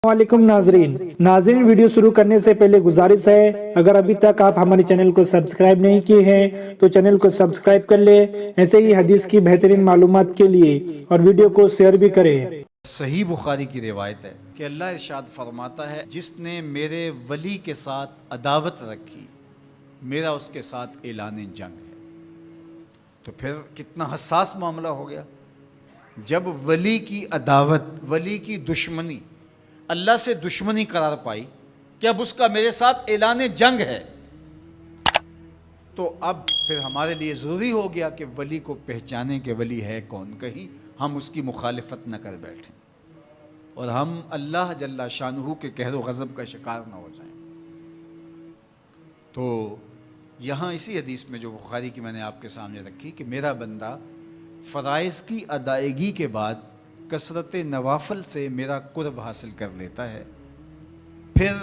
वालेकुम नाजरीन वीडियो शुरू करने से पहले गुजारिश है, अगर अभी तक आप हमारे चैनल को सब्सक्राइब नहीं किए हैं तो चैनल को सब्सक्राइब कर ले, ऐसे ही हदीस की बेहतरीन मालूमात के लिए, और वीडियो को शेयर भी करें। सही बुखारी की रिवायत है कि अल्लाह इरशाद फरमाता है, जिसने मेरे वली के साथ अदावत रखी मेरा उसके साथ ऐलान जंग है। तो फिर कितना हसास मामला हो गया जब वली की अदावत, वली की दुश्मनी, अल्लाह से दुश्मनी करार पाई कि अब उसका मेरे साथ ऐलान जंग है। तो अब फिर हमारे लिए ज़रूरी हो गया कि वली को पहचाने कि वली है कौन, कहीं हम उसकी मुखालिफत न कर बैठें और हम अल्लाह जल्ला शानुहु के कहर व ग़ज़ब का शिकार न हो जाएं। तो यहाँ इसी हदीस में जो बुखारी की मैंने आपके सामने रखी कि मेरा बंदा फ़राइज़ की अदायगी के बाद कसरत नवाफल से मेरा कुर्ब हासिल कर लेता है, फिर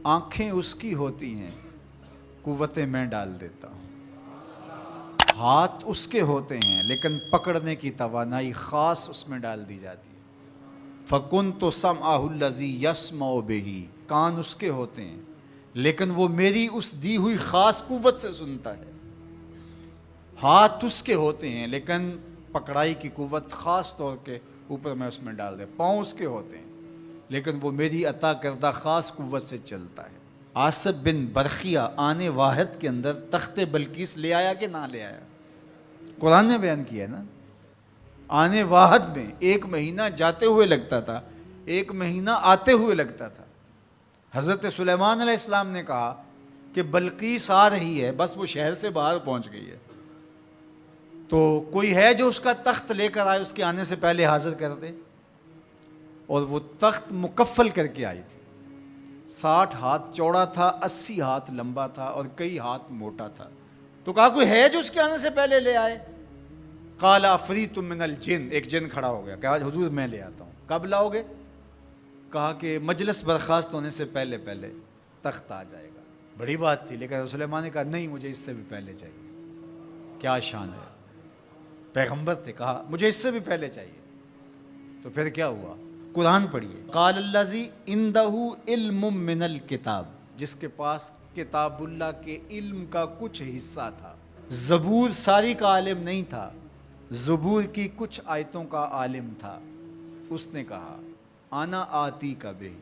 आँखें उसकी होती हैं, कुव्वतें मैं डाल देता हूँ, हाथ उसके होते हैं लेकिन पकड़ने की तवानाई ख़ास उसमें डाल दी जाती है। फ़कुन तो समअहुल्लज़ी यस्मउ बिही, कान उसके होते हैं लेकिन वो मेरी उस दी हुई ख़ास कुव्वत से सुनता है। हाथ उसके होते हैं लेकिन पकड़ाई की कुव्वत ख़ास तौर के ऊपर मैं उसमें डाल दे। पाँव उसके होते हैं लेकिन वो मेरी अता करदा ख़ास कुव्वत से चलता है। आसिफ बिन बरखिया आने वाहिद के अंदर तख्ते बल्कीस ले आया कि ना ले आया? कुरान ने बयान किया है ना। आने वाहिद में 1 महीना जाते हुए लगता था, 1 महीना आते हुए लगता था। हज़रत सुलेमान अलैहिस्सलाम ने कहा कि बल्कीस आ रही है, बस वो शहर से बाहर पहुंच गई है, तो कोई है जो उसका तख्त लेकर आए, उसके आने से पहले हाजिर कर दे। और वो तख्त मुकफ़ल करके आई थी। 60 हाथ चौड़ा था, 80 हाथ लंबा था और कई हाथ मोटा था। तो कहा कोई है जो उसके आने से पहले ले आए? काला अफरीतुम मिनल जिन, एक जिन खड़ा हो गया, कहा हुजूर मैं ले आता हूँ। कब लाओगे? कहा कि मजलिस बर्खास्त होने से पहले पहले तख्त आ जाएगा। बड़ी बात थी, लेकिन सुलेमान ने कहा नहीं, मुझे इससे भी पहले चाहिए। क्या शान है, पैगंबर थे, कहा मुझे इससे भी पहले चाहिए। तो फिर क्या हुआ? कुरान पढ़िए। क़ालल्लज़ी इंदहु इल्मुम मिनल किताब, जिसके पास किताबुल्लाह के इल्म का कुछ हिस्सा था। ज़बूर सारी का आलिम नहीं था, ज़बूर की कुछ आयतों का आलिम था। उसने कहा आना आती का बे,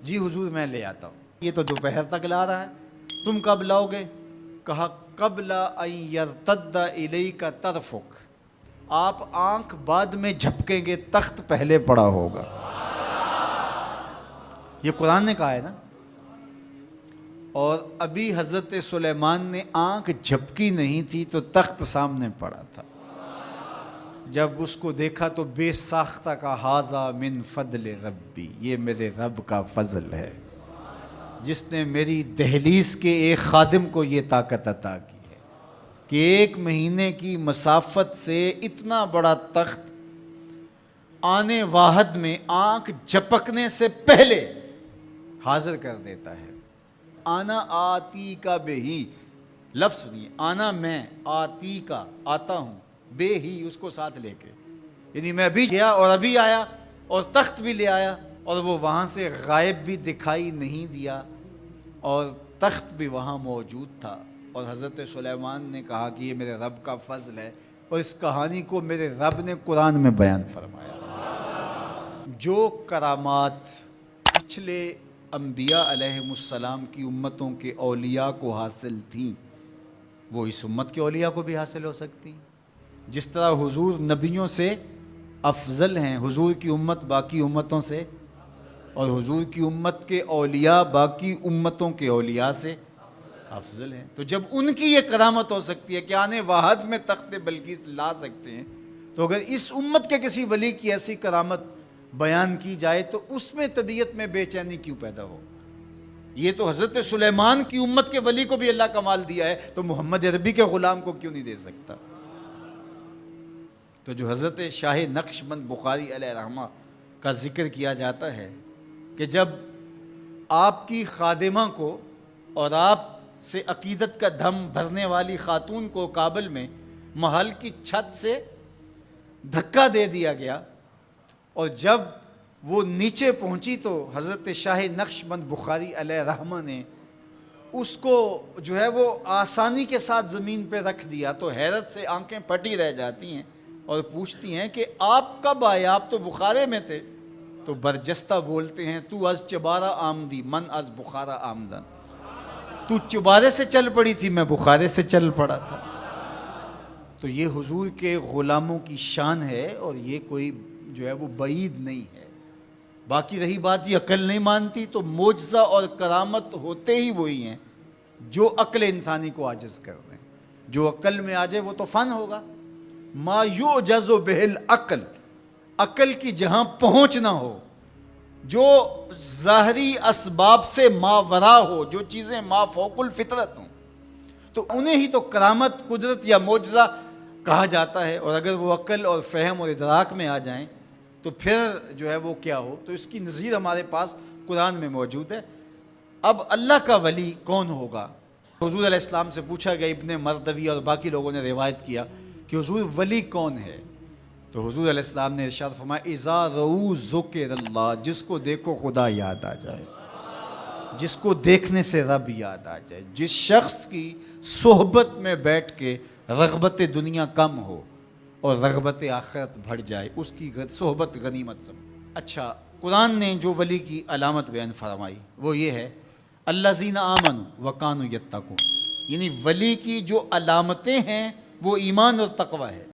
जी हुजूर मैं ले आता हूँ। ये तो दोपहर तक ला रहा है, तुम कब लाओगे? कहा क़ब्ला अन यर्तद्दा इलैका तरफ़ुक, आप आंख बाद में झपकेंगे, तख्त पहले पड़ा होगा। ये कुरान ने कहा है ना। और अभी हज़रत सुलेमान ने आंख झपकी नहीं थी तो तख्त सामने पड़ा था। जब उसको देखा तो बेसाख्ता का हाजा मिन फضل रब्बी, ये मेरे रब का फजल है जिसने मेरी दहलीज के एक खादिम को ये ताकत अता की है कि 1 महीने की मसाफत से इतना बड़ा तख्त आने वाहद में आंख झपकने से पहले हाजिर कर देता है। आना आती का बेही, लफ्ज़ सुनिए, आना मैं, आती का आता हूँ, बे ही उसको साथ लेके, यानी मैं अभी गया और अभी आया और तख्त भी ले आया और वो वहाँ से गायब भी दिखाई नहीं दिया और तख्त भी वहाँ मौजूद था। और हज़रत सुलेमान ने कहा कि ये मेरे रब का फ़ज़ल है। और इस कहानी को मेरे रब ने कुरान में बयान फरमाया। जो करामात पिछले अम्बिया अलैहिमुस्सलाम की उम्मतों के औलिया को हासिल थी, वो इस उम्मत के औलिया को भी हासिल हो सकती। जिस तरह हुजूर नबियों से अफजल हैं, हुजूर की उम्मत बाकी उम्मतों से, और हुजूर की उम्मत के औलिया बाकी उम्मतों के औलिया से अफजल हैं। तो जब उनकी ये करामत हो सकती है कि आने वाहद में तख्त बल्कीस ला सकते हैं, तो अगर इस उम्मत के किसी वली की ऐसी करामत बयान की जाए तो उसमें तबीयत में बेचैनी क्यों पैदा हो? ये तो हज़रत सुलेमान की उम्मत के वली को भी अल्लाह कमाल दिया है, तो मोहम्मद अरबी के ग़ुलाम को क्यों नहीं दे सकता? तो जो हज़रत शाह नक्शबंद बुखारी अलैहिर्रहमा का जिक्र किया जाता है कि जब आपकी खादिमा को और आप से अकीदत का दम भरने वाली खातून को काबुल में महल की छत से धक्का दे दिया गया और जब وہ نیچے پہنچی تو حضرت شاہ نقشبند بخاری علیہ رحمہ نے اس کو جو ہے وہ آسانی کے ساتھ زمین پہ رکھ دیا تو حیرت سے آنکھیں پھٹی رہ جاتی ہیں اور پوچھتی ہیں کہ آپ کب آئے؟ آپ تو بخارے میں تھے۔ تو برجستہ بولتے ہیں تو از چبارہ آمدی من از بخارا آمدن، تو چبارے سے چل پڑی تھی، میں بخارے سے چل پڑا تھا۔ تو یہ حضور کے غلاموں کی شان ہے اور یہ کوئی جو ہے وہ بعید نہیں ہے۔ باقی رہی بات یہ عقل نہیں مانتی، تو معجزہ اور کرامت ہوتے ہی وہی ہیں جو عقل انسانی کو عاجز کر دیں۔ جو عقل میں آ جائے وہ تو فن ہوگا۔ ما یعجز بہ العقل، عقل کی جہاں پہنچ نہ ہو، جو ظاہری اسباب سے ماورا ہو، جو چیزیں ما فوق الفطرت ہوں، تو انہیں ہی تو کرامت، قدرت یا معجزہ کہا جاتا ہے۔ اور اگر وہ عقل اور فہم اور ادراک میں آ جائیں تو پھر جو ہے وہ کیا ہو، تو اس کی نظیر ہمارے پاس قرآن میں موجود ہے۔ اب اللہ کا ولی کون ہوگا؟ حضور علیہ السلام سے پوچھا گیا، ابن مردوی اور باقی لوگوں نے روایت کیا کہ حضور ولی کون ہے؟ تو حضور علیہ السلام نے ارشاد فرمایا، اذا رؤوا ذکر اللہ، جس کو دیکھو خدا یاد آ جائے، جس کو دیکھنے سے رب یاد آ جائے، جس شخص کی صحبت میں بیٹھ کے رغبت دنیا کم ہو اور رغبت آخرت بڑھ جائے، اس کی صحبت غنیمت سمجھ۔ اچھا، قرآن نے جو ولی کی علامت بیان فرمائی وہ یہ ہے، الذین آمنوا وکانوا یتقون، یعنی ولی کی جو علامتیں ہیں وہ ایمان اور تقوی ہے۔